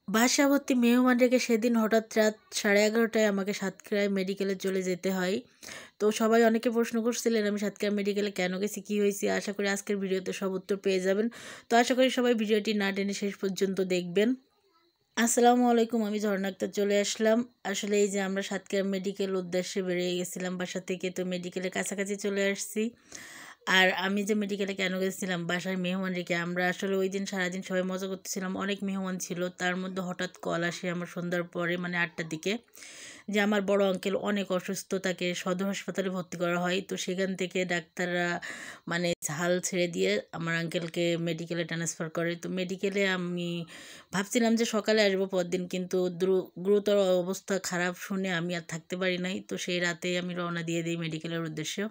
বাসা ভর্তি মেহমান রেখে সেদিন হঠাৎ রাত 11:30টায় আমাকে সাতক্ষীরায় মেডিকেলে চলে যেতে হয়। তো সবাই অনেকে প্রশ্ন করছিলেন আমি সাতক্ষীরা মেডিকেলে কেন গেছি, কী হয়েছে। আশা করি আজকের ভিডিওতে সব উত্তর পেয়ে যাবেন। তো আশা করি সবাই ভিডিওটি না টেনে শেষ পর্যন্ত দেখবেন। আসসালামু আলাইকুম, আমি ঝর্ণা আক্তার চলে আসলাম। আসলে এই যে আমরা সাতক্ষীরা মেডিকেল উদ্দেশ্যে বেরিয়ে গেছিলাম বাসা থেকে, তো মেডিকেলের কাছাকাছি চলে আসছি। আর আমি যে মেডিকেলে কেন গেছিলাম, বাসায় মেহমান রেখে আমরা আসলে ওই দিন সারাদিন সবাই মজা করতেছিলাম, অনেক মেহমান ছিল। তার মধ্যে হঠাৎ কল আসে আমার সন্ধ্যার পরে, মানে 8টার দিকে, যে আমার বড় আঙ্কেল অনেক অসুস্থ, তাকে সদর হাসপাতালে ভর্তি করা হয়। তো সেখান থেকে ডাক্তাররা মানে হাল ছেড়ে দিয়ে আমার আঙ্কেলকে মেডিকেলে ট্রান্সফার করে। তো মেডিকেলে আমি ভাবছিলাম যে সকালে আসবো পরদিন, কিন্তু গুরুতর অবস্থা খারাপ শুনে আমি আর থাকতে পারি নাই। তো সেই রাতেই আমি রওনা দিয়ে দিই মেডিকেলের উদ্দেশ্যে।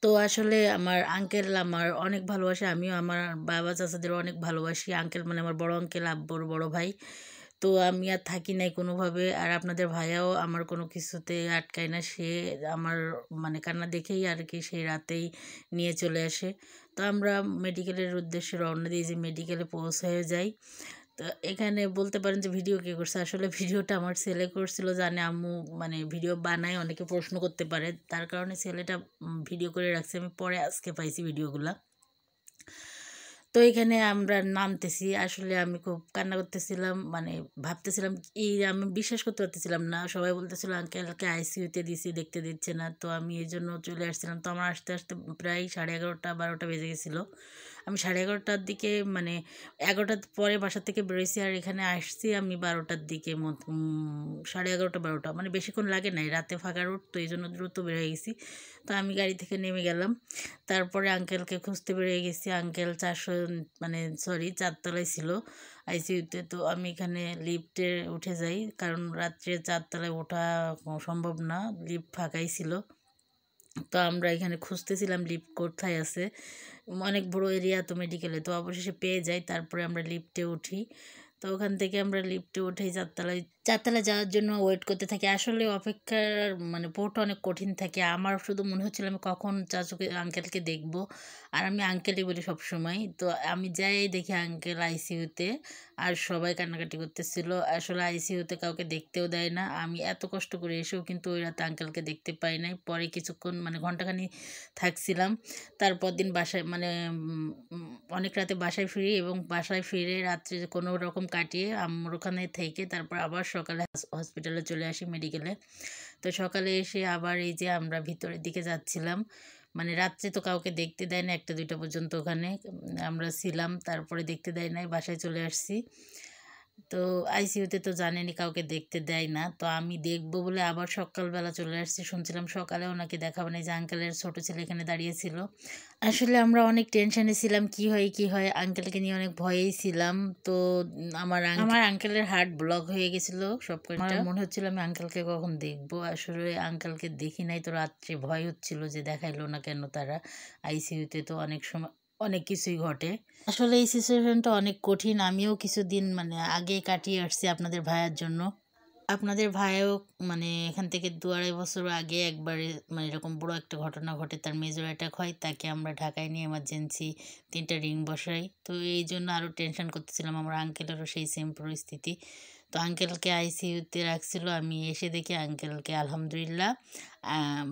তো আসলে আমার আঙ্কেল আমার অনেক ভালোবাসে, আমিও আমার বাবা চাচাদের অনেক ভালোবাসি। আঙ্কেল মানে আমার বড় আঙ্কেল, আব্বুর বড় ভাই। তো আমি আর থাকি নাই কোনোভাবে। আর আপনাদের ভাইয়াও আমার কোনো কিছুতে আটকায় না, সে আমার মানে কান্না দেখেই আর কি সেই রাতেই নিয়ে চলে আসে। তো আমরা মেডিকেলের উদ্দেশ্যে রওনা দিয়ে যে মেডিকেলে পৌঁছে যাই। তো এখানে বলতে পারেন যে ভিডিও কে করছে, আসলে ভিডিওটা আমার ছেলে করছিল। জানে আম্মু মানে ভিডিও বানায়, অনেকে প্রশ্ন করতে পারে, তার কারণে ছেলেটা ভিডিও করে রাখছে। আমি পরে আজকে পাইছি ভিডিওগুলা। তো এখানে আমরা নামতেছি, আসলে আমি খুব কান্না করতেছিলাম, মানে ভাবতেছিলাম এই আমি বিশ্বাস করতে পারতেছিলাম না। সবাই বলতেছিল আঙ্কেলকে আইসিইউতে দিছি, দেখতে দিচ্ছে না। তো আমি এই জন্য চলে আসছিলাম। তো আমার আসতে আসতে প্রায় 11:30-12টা বেজে গেছিলো। আমি 11:30টার দিকে মানে 11টার পরে বাসা থেকে বেরোইছি, আর এখানে আসছি আমি 12টার দিকে 11:30-12টা, মানে বেশিক্ষণ লাগে নাই, রাতে ফাঁকা রোড, তো এই জন্য দ্রুত বেরিয়ে গেছি। তো আমি গাড়ি থেকে নেমে গেলাম। তারপরে আঙ্কেলকে খুঁজতে বেরিয়ে গেছি। আঙ্কেল 400 মানে সরি 4তলায় ছিল আইসিইউতে। তো আমি এখানে লিফটে উঠে যাই, কারণ রাত্রে 4তলায় ওঠা সম্ভব না, লিফট ফাঁকাই ছিল। তো আমরা এখানে খুঁজতেছিলাম লিফট কোথায় আছে, অনেক বড় এরিয়া তো মেডিকেলে। তো অবশেষে পেয়ে যাই, তারপরে আমরা লিফটে উঠি। তো ওখান থেকে আমরা লিফটে উঠেই 4তলায় যাওয়ার জন্য ওয়েট করতে থাকি। আসলে অপেক্ষার মানে পোর্ট অনেক কঠিন থাকে। আমার শুধু মনে হচ্ছিল আমি কখন চাচুকে আঙ্কেলকে দেখবো, আর আমি আঙ্কেলই বলি সবসময়। তো আমি যাই দেখি আঙ্কেল আইসিইউতে, আর সবাই কান্নাকাটি করতেছিল। আসলে আইসিইউতে কাউকে দেখতেও দেয় না। আমি এত কষ্ট করে এসেও কিন্তু ওই রাতে আঙ্কেলকে দেখতে পাই নাই। পরে কিছুক্ষণ মানে ঘন্টাখানি থাকছিলাম। তারপর দিন বাসায় মানে অনেক রাতে বাসায় ফিরি, এবং বাসায় ফিরে রাত্রে কোনো রকম কাটিয়ে আম্মুর ওখানে থেকে তারপর আবার সকালে হসপিটালে চলে আসি মেডিকেলে। তো সকালে এসে আবার এই যে আমরা ভিতরের দিকে যাচ্ছিলাম, মানে রাত্রে তো কাউকে দেখতে দেয় না, 1টা 2টা পর্যন্ত ওখানে আমরা ছিলাম। তারপরে দেখতে দেয় নাই, বাসায় চলে আসছি। তো আইসিইউতে তো জানেনই কাউকে দেখতে দেয় না। তো আমি দেখবো বলে আবার সকালবেলা চলে আসছি। শুনছিলাম সকালেও নাকি দেখাবে না, যে আঙ্কেলের ছোট ছেলে এখানে দাঁড়িয়েছিল। আসলে আমরা অনেক টেনশনে ছিলাম, কি হয় কি হয়, আঙ্কেলকে নিয়ে অনেক ভয়েই ছিলাম। তো আমার আঙ্কেলের হার্ট ব্লক হয়ে গেছিল সব কয়টা। আমার মনে হচ্ছিল আমি আঙ্কেলকে কখন দেখবো। আসলে আঙ্কেলকে দেখি নাই। তো রাত্রে ভয় হচ্ছিল যে দেখাইলো না কেন তারা। আইসিইউতে তো অনেক সময় অনেক কিছুই ঘটে। আসলে এই সিচুয়েশনটা অনেক কঠিন। আমিও কিছুদিন মানে আগে কাটিয়ে আসছি আপনাদের ভাইয়ার জন্য। আপনাদের ভাইও মানে এখান থেকে 2-2.5 বছর আগে একবারে মানে এরকম বড় একটা ঘটনা ঘটে, তার মেজর অ্যাটাক হয়, তাকে আমরা ঢাকায় নিয়ে এমার্জেন্সি 3টা রিং বসাই। তো এই জন্য আরও টেনশন করতেছিলাম, আমার আঙ্কেলেরও সেই সেম পরিস্থিতি। তো আঙ্কেলকে আইসিইউতে রাখছিল, আমি এসে দেখি আঙ্কেলকে আলহামদুলিল্লাহ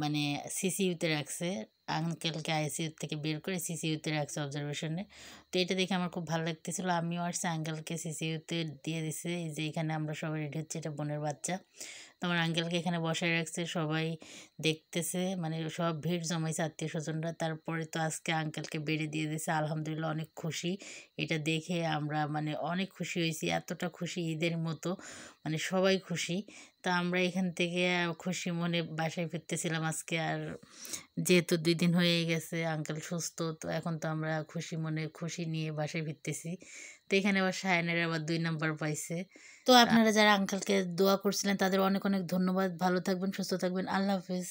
মানে সিসিইউতে রাখছে। আঙ্কেলকে আইসিইউ থেকে বের করে সিসিইউতে রাখছে অবজারভেশনে। তো এটা দেখে আমার খুব ভালো লাগতেছিল। আমিও আসছি, আঙ্কেলকে সিসিইউতে দিয়ে দিছে। এই যে এখানে আমরা সবাই রেডি হচ্ছে, এটা বোনের বাচ্চা। তো আমার আঙ্কেলকে এখানে বসায় রাখছে, সবাই দেখতেছে, মানে সব ভিড় জমাইছে আত্মীয় স্বজনরা। তারপরে তো আজকে আঙ্কেলকে বেড়ে দিয়ে দিছে, আলহামদুলিল্লাহ অনেক খুশি। এটা দেখে আমরা মানে অনেক খুশি হয়েছি, এতটা খুশি ঈদের মতো, মানে সবাই খুশি। তো আমরা এখান থেকে খুশি মনে বাসায় ফিরতেছিলাম আজকে। আর যেহেতু 2 দিন হয়ে গেছে আঙ্কেল সুস্থ, তো এখন তো আমরা খুশি মনে খুশি নিয়ে বাসায় ফিরতেছি। তো এখানে আবার সায়নের আবার 2 নাম্বার পাইছে। তো আপনারা যারা আঙ্কেলকে দোয়া করছিলেন তাদের অনেক অনেক ধন্যবাদ। ভালো থাকবেন, সুস্থ থাকবেন। আল্লাহ হাফেজ।